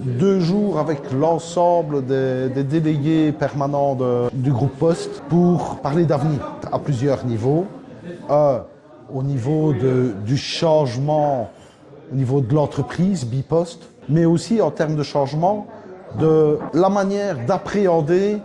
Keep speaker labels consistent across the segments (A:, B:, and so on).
A: 2 jours avec l'ensemble des délégués permanents du groupe Poste pour parler d'avenir à plusieurs niveaux. Au niveau du changement, au niveau de l'entreprise Bipost, mais aussi en termes de changement de la manière d'appréhender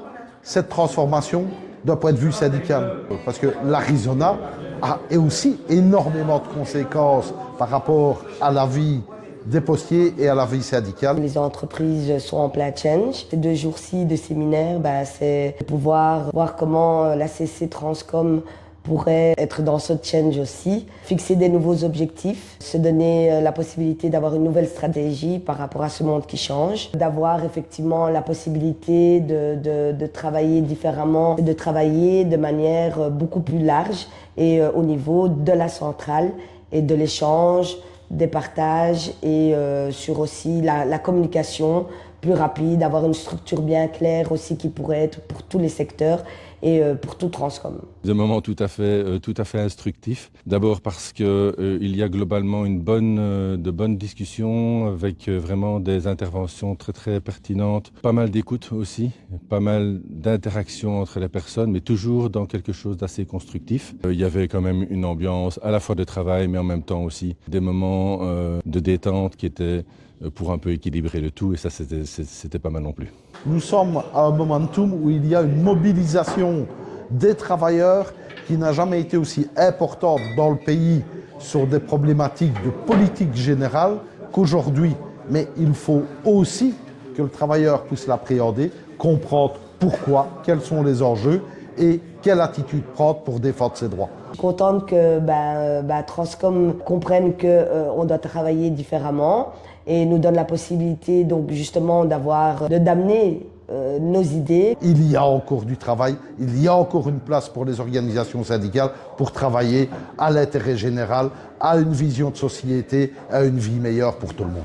A: cette transformation d'un point de vue syndical. Parce que l'Arizona a aussi énormément de conséquences par rapport à la vie des postiers et à la vie syndicale.
B: Les entreprises sont en plein change. Ces 2 jours-ci de séminaire, c'est de pouvoir voir comment la CC Transcom pourrait être dans ce change aussi, fixer des nouveaux objectifs, se donner la possibilité d'avoir une nouvelle stratégie par rapport à ce monde qui change, d'avoir effectivement la possibilité de travailler différemment, de travailler de manière beaucoup plus large et au niveau de la centrale et de l'échange, des partages et sur aussi la communication plus rapide, avoir une structure bien claire aussi qui pourrait être pour tous les secteurs et pour tout Transcom.
C: C'est un moment tout à fait instructif. D'abord parce qu'il y a globalement de bonnes discussions avec vraiment des interventions très très pertinentes, pas mal d'écoute aussi, pas mal d'interactions entre les personnes, mais toujours dans quelque chose d'assez constructif. Il y avait quand même une ambiance à la fois de travail, mais en même temps aussi des moments de détente qui étaient pour un peu équilibrer le tout, et ça c'était pas mal non plus.
A: Nous sommes à un momentum où il y a une mobilisation des travailleurs qui n'a jamais été aussi importante dans le pays sur des problématiques de politique générale qu'aujourd'hui. Mais il faut aussi que le travailleur puisse l'appréhender, comprendre pourquoi, quels sont les enjeux et quelle attitude prendre pour défendre ses droits.
B: Contente que Transcom comprenne qu'on doit travailler différemment et nous donne la possibilité donc justement d'amener nos idées.
A: Il y a encore du travail, il y a encore une place pour les organisations syndicales pour travailler à l'intérêt général, à une vision de société, à une vie meilleure pour tout le monde.